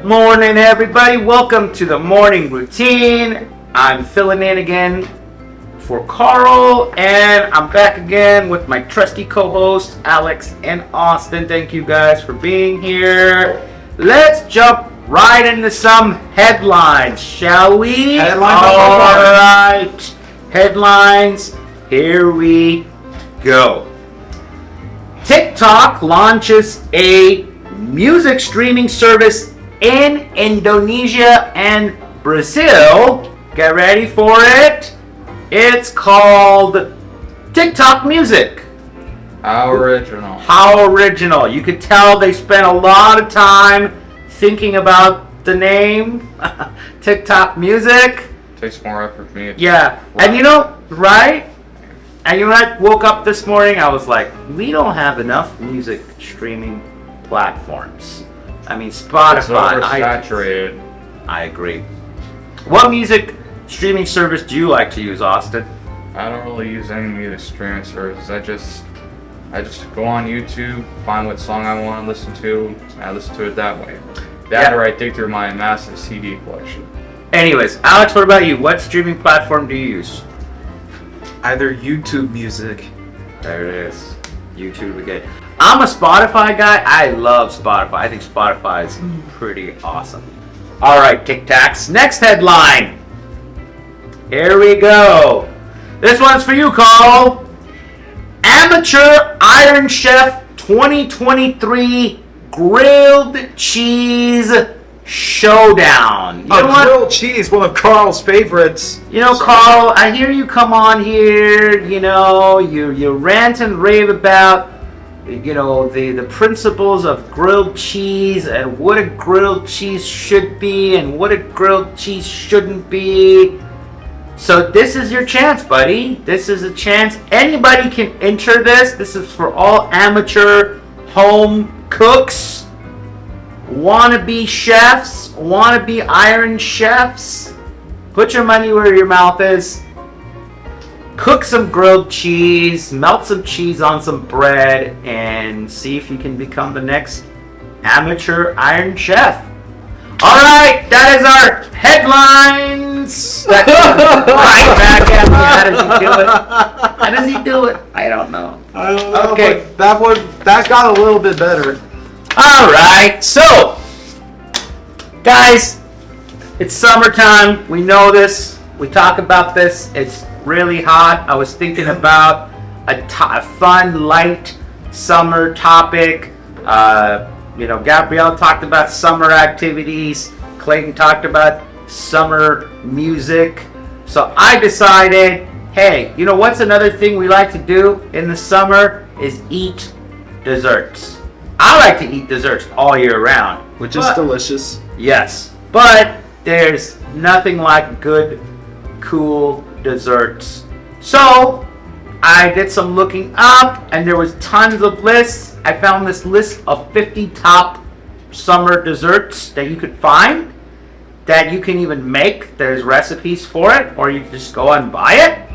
morning, everybody. Welcome to the morning routine. I'm filling in again for Carl, and I'm back again with my trusty co-hosts, Alex and Austin. Thank you guys for being here. Let's jump right into some headlines, shall we? Headlines. All right. Headlines. Here we go. TikTok launches a music streaming service in Indonesia and Brazil. Get ready for it. It's called TikTok Music. How original. How original. You could tell they spent a lot of time thinking about the name. TikTok Music. Takes more effort for me. Yeah. And you know, right? And you know, I woke up this morning, I was like, we don't have enough music streaming platforms. I mean, Spotify. It's oversaturated. I agree. What music streaming service do you like to use, Austin? I don't really use any music streaming services. I just go on YouTube, find what song I want to listen to, and I listen to it that way. That or I dig through my massive CD collection. Anyways, Alex, what about you? What streaming platform do you use? Either YouTube Music. There it is. YouTube again. I'm a Spotify guy. I love Spotify. I think Spotify is pretty awesome. All right, Tic Tacs. Next headline. Here we go. This one's for you, Carl. Amateur Iron Chef 2023 Grilled Cheese Showdown. Grilled cheese, one of Carl's favorites. You know, Carl, I hear you come on here, you know, you rant and rave about, you know, the principles of grilled cheese and what a grilled cheese should be and what a grilled cheese shouldn't be. So this is your chance, buddy. This is a chance. Anybody can enter this. This is for all amateur home cooks, wannabe chefs, wannabe iron chefs. Put your money where your mouth is. Cook some grilled cheese, melt some cheese on some bread, and see if you can become the next amateur iron chef. All right, that is our headlines. Right back at me. How does he do it? How does he do it? I don't know. I don't know, Okay. but that got a little bit better. All right, so guys, it's summertime. We know this. We talk about this. It's really hot. I was thinking about a fun, light summer topic. You know, Gabrielle talked about summer activities. Clayton talked about summer music. So I decided, hey, you know what's another thing we like to do in the summer is eat desserts. I like to eat desserts all year round. Which is delicious. Yes, but there's nothing like good, cool desserts. So I did some looking up, and there was tons of lists. I found this list of 50 top summer desserts that you could find, that you can even make. There's recipes for it, or you can just go and buy it.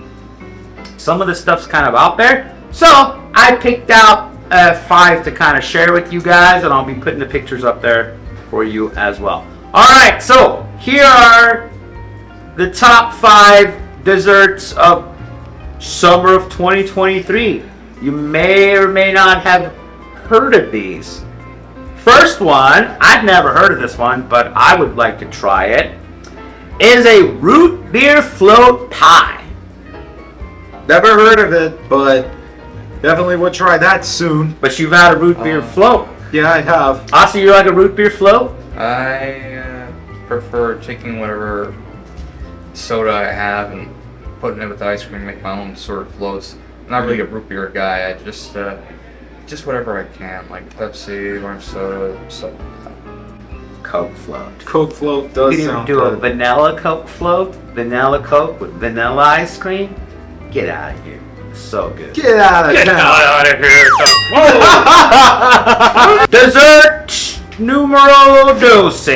Some of the stuff's kind of out there. So I picked out 5 to kind of share with you guys, and I'll be putting the pictures up there for you as well. All right, so here are the top 5 desserts of summer of 2023. You may or may not have heard of these. First one, I've never heard of this one, but I would like to try it, is a root beer float pie. Never heard of it, but definitely would try that soon. But you've had a root beer float. Yeah, I have. Also, you like a root beer float? I prefer taking whatever soda I have and putting it with ice cream, make my own sort of floats. I'm not really a root beer guy. I just whatever I can, like Pepsi, orange soda, stuff like that. Coke float. Coke float does You can even sound do a good. vanilla Coke float, vanilla Coke with vanilla ice cream. Get out of here. So good. Get out of Get town. out of here. Whoa. Dessert numero 12.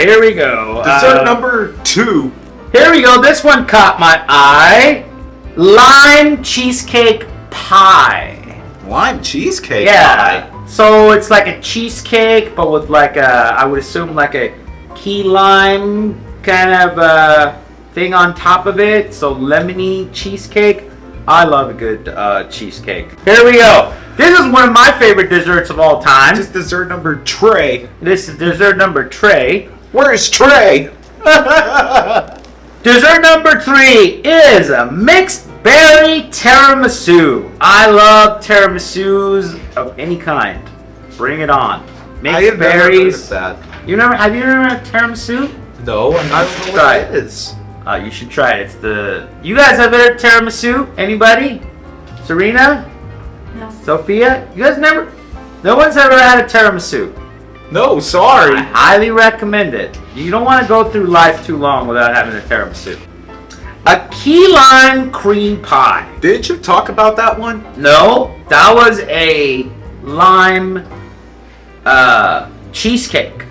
Here we go. Dessert number 2. Here we go. This one caught my eye. Lime cheesecake pie. Lime cheesecake Yeah. pie. So it's like a cheesecake, but with like a, I would assume like a key lime kind of thing on top of it. So lemony cheesecake. I love a good cheesecake. Here we go. This is one of my favorite desserts of all time. Just dessert number Trey. This is dessert number Trey. Where's Trey? Dessert number 3 is a mixed berry tiramisu. I love tiramisus of any kind. Bring it on. Mixed berries. That. Have you never had tiramisu? No, I'm not sure what it is. You should try it. It's the. You guys have ever had tiramisu? Anybody? Serena? No. Sophia? You guys never? No one's ever had a tiramisu. No, sorry. I highly recommend it. You don't want to go through life too long without having a tiramisu. A key lime cream pie. Didn't you talk about that one? No, that was a lime cheesecake.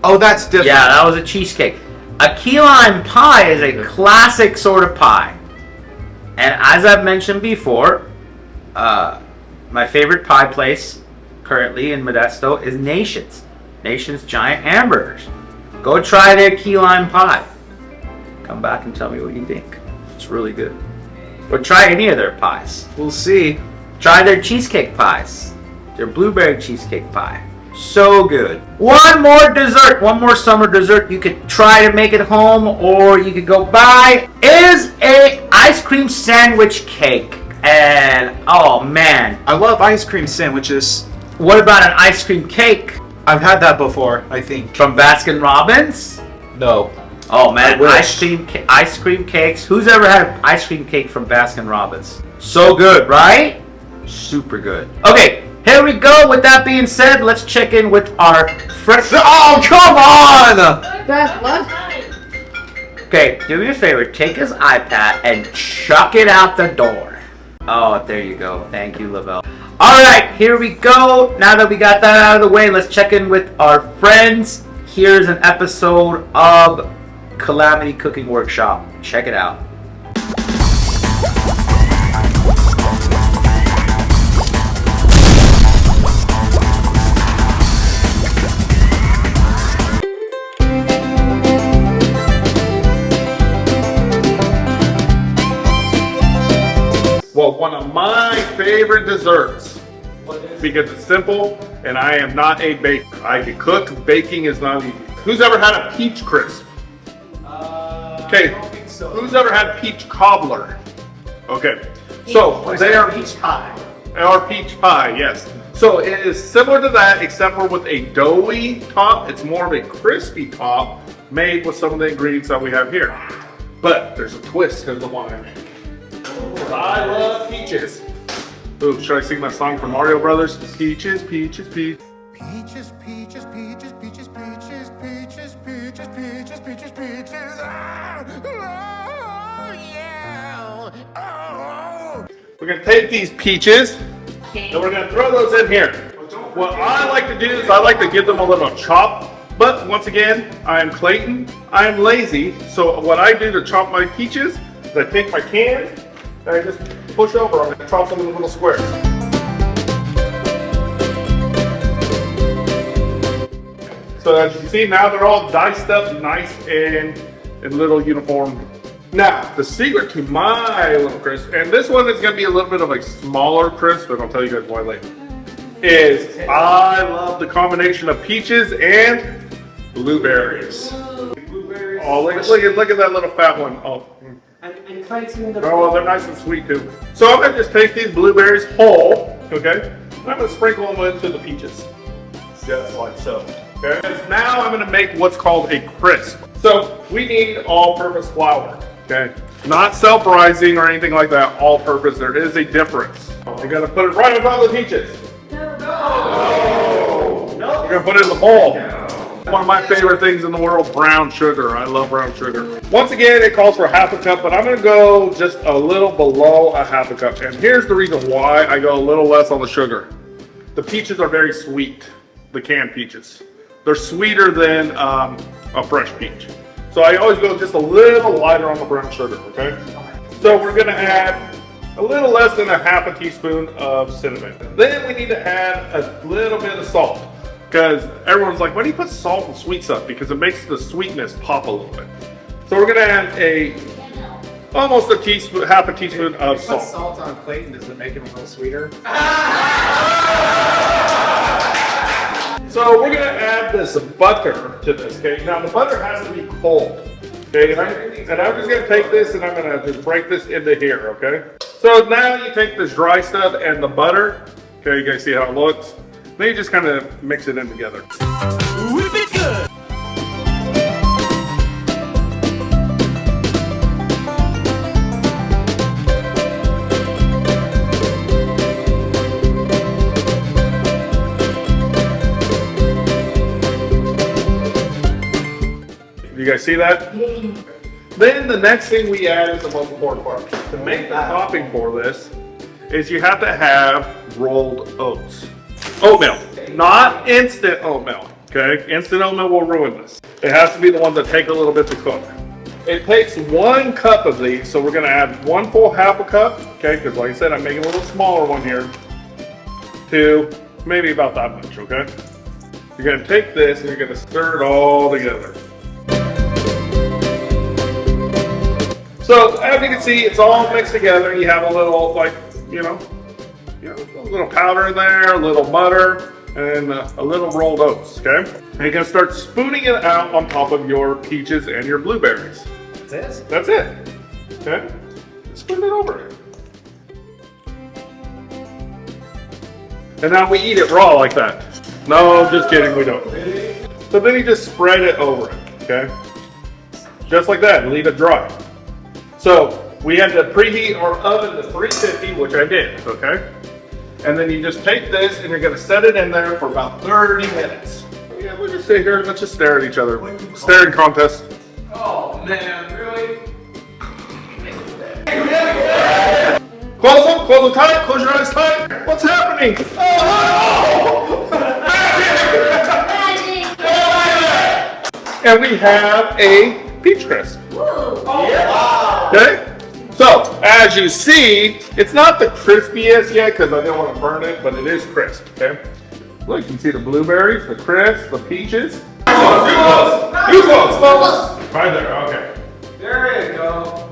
Oh, that's different. Yeah, that was a cheesecake. A key lime pie is a classic sort of pie. And as I've mentioned before, my favorite pie place currently in Modesto is Nation's. Nation's Giant Hamburgers. Go try their key lime pie. Come back and tell me what you think. It's really good. Or try any of their pies. We'll see. Try their cheesecake pies. Their blueberry cheesecake pie. So good. One more dessert, one more summer dessert you could try to make at home or you could go buy is a ice cream sandwich cake. And oh man. I love ice cream sandwiches. What about an ice cream cake? I've had that before, I think. From Baskin Robbins? No. Oh man, I wish. ice cream cakes. Who's ever had an ice cream cake from Baskin Robbins? So good, right? Super good. Okay, here we go. With that being said, let's check in with our friend. Oh, come on! That what? Okay, do me a favor. Take his iPad and chuck it out the door. Oh, there you go. Thank you, Lavelle. All right, here we go. Now that we got that out of the way, let's check in with our friends. Here's an episode of Calamity Cooking Workshop. Check it out. Well, one of my favorite desserts because it's simple and I am not a baker. I can cook. Baking is not easy. Who's ever had a peach crisp? Okay. Who's ever had peach cobbler? Okay. So they are peach pie. Or peach pie, yes. So it is similar to that, except for with a doughy top. It's more of a crispy top made with some of the ingredients that we have here. But there's a twist to the one I make. I love peaches. Ooh, should I sing that song from Mario Brothers? Peaches, peaches, peaches. Peaches, peaches, peaches, peaches, peaches, peaches, peaches, peaches, peaches, peaches. Ah! Oh, yeah! Oh! We're gonna take these peaches and we're gonna throw those in here. What I like to do is I like to give them a little chop. But once again, I am Clayton. I am lazy. So what I do to chop my peaches is I take my can and I just push over them and chop them into little squares. So as you can see, now they're all diced up nice and in little uniform. Now, the secret to my little crisp, and this one is going to be a little bit of a smaller crisp, but I'll tell you guys why later, is I love the combination of peaches and blueberries. Oh, look at that little fat one. Oh. Oh, well, they're nice and sweet too. So I'm going to just take these blueberries whole, okay? And I'm going to sprinkle them into the peaches. Just like so. Okay? Now I'm going to make what's called a crisp. So we need all-purpose flour, okay? Not self-rising or anything like that, all-purpose. There is a difference. You got to put it right on top of the peaches. No. You're going to put it in the bowl. One of my favorite things in the world, brown sugar. I love brown sugar. Once again, it calls for half a cup, but I'm going to go just a little below a half a cup. And here's the reason why I go a little less on the sugar. The peaches are very sweet, the canned peaches. They're sweeter than a fresh peach. So I always go just a little lighter on the brown sugar, okay? So we're going to add a little less than a half a teaspoon of cinnamon. Then we need to add a little bit of salt, because everyone's like, why do you put salt in sweet stuff? Because it makes the sweetness pop a little bit. So we're gonna add almost a teaspoon, half a teaspoon of salt. Put salt on a plate and does it make it a little sweeter? So we're gonna add this butter to this, okay? Now the butter has to be cold, okay? And I'm just gonna take this and I'm gonna just break this into here, okay? So now you take this dry stuff and the butter, okay? You guys see how it looks? Then you just kind of mix it in together. Whip it good. You guys see that? Then the next thing we add is the most important part. To make the topping for this is you have to have rolled oats. Oatmeal, not instant oatmeal, okay? Instant oatmeal will ruin this. It has to be the ones that take a little bit to cook. It takes 1 cup of these, so we're gonna add 1 full half a cup, okay? Because like I said, I'm making a little smaller one here, to maybe about that much, okay? You're gonna take this and you're gonna stir it all together. So as you can see, it's all mixed together. You have a little, like, a little powder in there, a little butter, and a little rolled oats, okay? And you're gonna start spooning it out on top of your peaches and your blueberries. That's it? That's it, okay? Spoon it over. And now we eat it raw like that. No, just kidding, we don't. So then you just spread it over it, okay? Just like that, and leave it dry. So we had to preheat our oven to 350, which I did, okay? And then you just take this and you're gonna set it in there for about 30 minutes. Yeah, we'll just sit here and let's just stare at each other. Staring contest. Oh man, really? Close them tight, close your eyes tight. What's happening? Oh! And we have a peach crisp. Okay? So, as you see, it's not the crispiest yet because I didn't want to burn it, but it is crisp, okay? Look, you can see the blueberries, the crisp, the peaches. Too close. Right there, okay. There you go.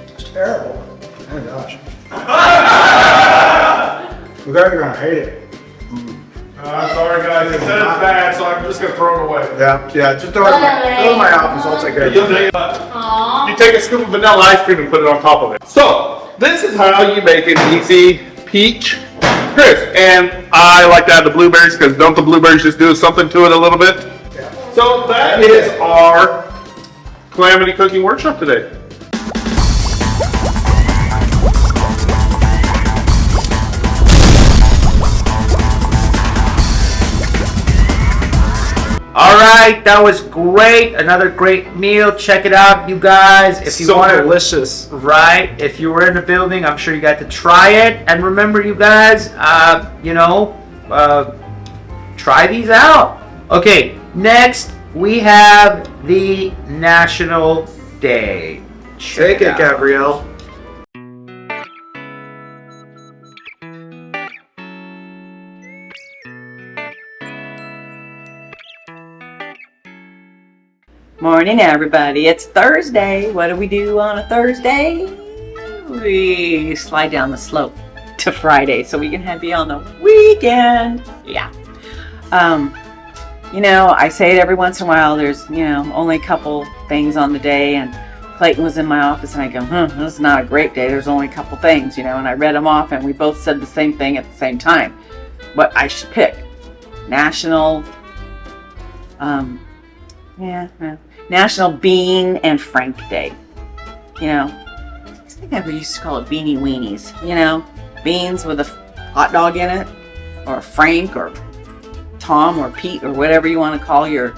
It's terrible. Oh my gosh. You guys are gonna hate it. I'm sorry guys, it says it's bad, so I'm just gonna throw it away. Yeah, just throw it in my office, I'll take care of it. You take a scoop of vanilla ice cream and put it on top of it. So, this is how you make an easy peach crisp. And I like to add the blueberries because don't the blueberries just do something to it a little bit? Yeah. So that is our Calamity Cooking Workshop today. All right, that was great. Another great meal. Check it out, you guys. If you So want to, delicious. right? If you were in the building, I'm sure you got to try it. And remember, you guys, try these out. Okay, next we have the National Day. Check Take it, out. Gabrielle. Morning, everybody. It's Thursday. What do we do on a Thursday? We slide down the slope to Friday so we can be on the weekend. Yeah. I say it every once in a while. There's, only a couple things on the day, and Clayton was in my office and I go, this is not a great day. There's only a couple things, and I read them off and we both said the same thing at the same time. What I should pick. National Bean and Frank Day. I think we used to call it beanie weenies. Beans with a hot dog in it, or a Frank, or Tom, or Pete, or whatever you want to call your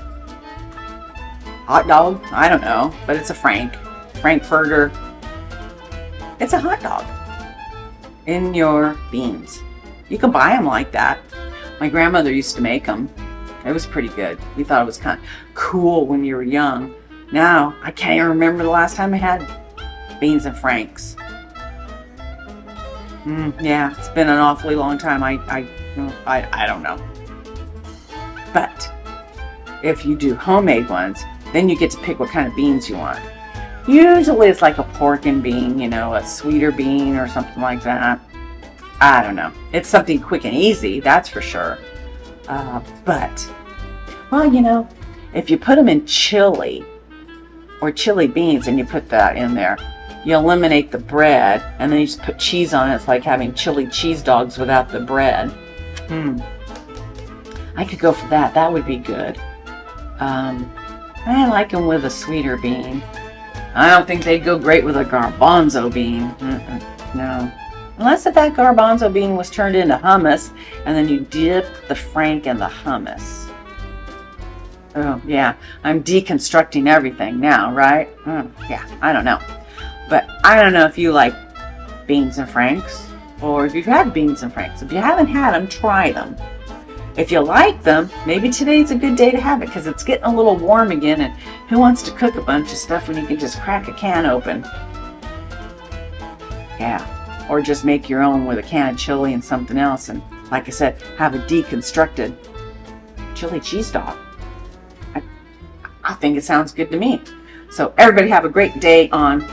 hot dog. I don't know, but it's a Frankfurter. It's a hot dog in your beans. You can buy them like that. My grandmother used to make them. It was pretty good. We thought it was kind of cool when you were young. Now, I can't even remember the last time I had beans and franks. Yeah, it's been an awfully long time. I don't know. But if you do homemade ones, then you get to pick what kind of beans you want. Usually it's like a pork and bean, you know, a sweeter bean or something like that. I don't know. It's something quick and easy, that's for sure. But, well, you know, if you put them in chili or chili beans and you put that in there, you eliminate the bread and then you just put cheese on it. It's like having chili cheese dogs without the bread. I could go for that. That would be good. I like them with a sweeter bean. I don't think they'd go great with a garbanzo bean. No. Unless if that garbanzo bean was turned into hummus and then you dip the frank in the hummus. Oh, yeah. I'm deconstructing everything now, right? Yeah, I don't know. But I don't know if you like beans and franks or if you've had beans and franks. If you haven't had them, try them. If you like them, maybe today's a good day to have it because it's getting a little warm again, and who wants to cook a bunch of stuff when you can just crack a can open? Yeah, or just make your own with a can of chili and something else, and like I said, have a deconstructed chili cheese dog. I think it sounds good to me. So everybody have a great day on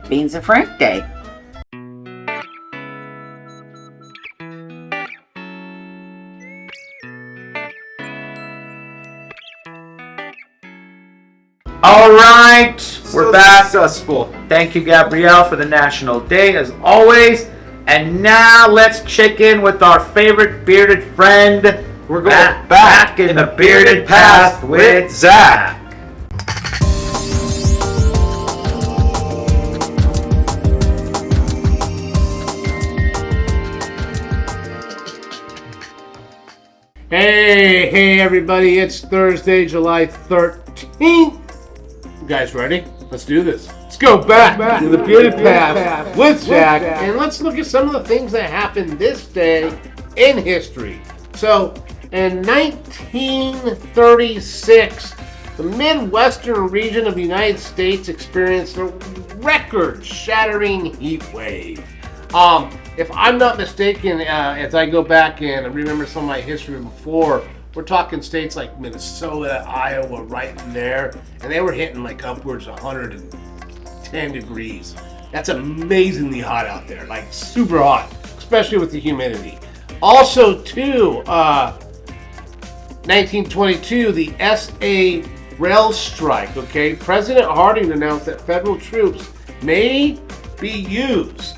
Beans and Frank Day. All right, we're back. Successful. Thank you, Gabrielle, for the National Day, as always. And now let's check in with our favorite bearded friend. We're going back in the bearded past with Zach. Hey everybody, it's Thursday, July 13th. You guys ready? Let's do this. Let's go back to the bearded past with Zach, and let's look at some of the things that happened this day in history. So, in 1936, the Midwestern region of the United States experienced a record-shattering heat wave. If I'm not mistaken, as I go back and remember some of my history before, we're talking states like Minnesota, Iowa, right in there, and they were hitting like upwards of 110 degrees. That's amazingly hot out there, like super hot, especially with the humidity. Also, too, 1922, the SA rail strike, okay? President Harding announced that federal troops may be used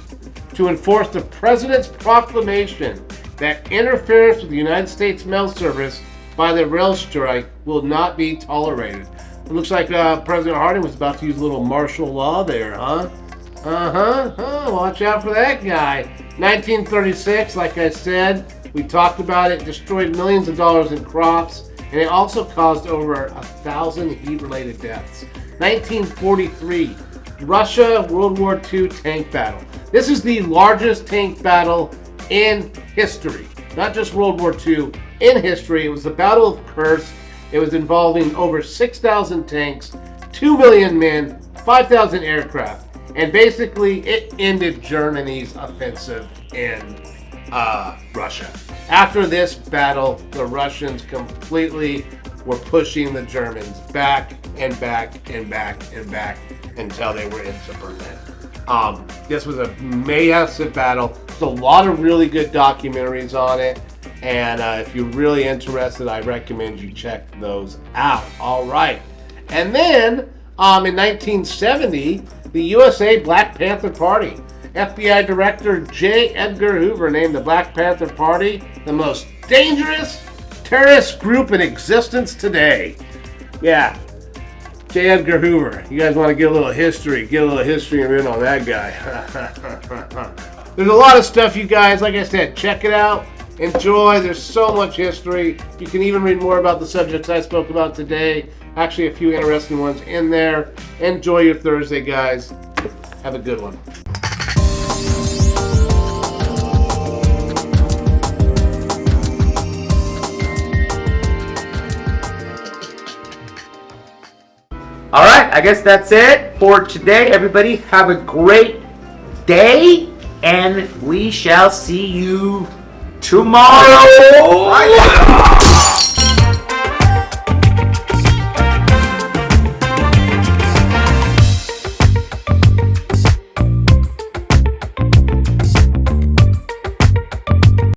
to enforce the president's proclamation that interference with the United States mail service by the rail strike will not be tolerated. It looks like President Harding was about to use a little martial law there, huh? Watch out for that guy. 1936, like I said, we talked about it, destroyed millions of dollars in crops, and it also caused over 1,000 heat-related deaths. 1943, Russia World War II tank battle. This is the largest tank battle in history. Not just World War II, in history. It was the Battle of Kursk. It was involving over 6,000 tanks, 2 million men, 5,000 aircraft. And basically, it ended Germany's offensive in Russia. After this battle, the Russians completely were pushing the Germans back and back and back and back until they were into Berlin. This was a massive battle. There's a lot of really good documentaries on it, and if you're really interested, I recommend you check those out. All right, and then in 1970, the USA Black Panther Party. FBI Director J. Edgar Hoover named the Black Panther Party the most dangerous terrorist group in existence today. Yeah. J. Edgar Hoover. You guys want to get a little history in on that guy. There's a lot of stuff, you guys. Like I said, check it out. Enjoy. There's so much history. You can even read more about the subjects I spoke about today. Actually, a few interesting ones in there. Enjoy your Thursday, guys. Have a good one. All right, I guess that's it for today. Everybody have a great day, and we shall see you tomorrow.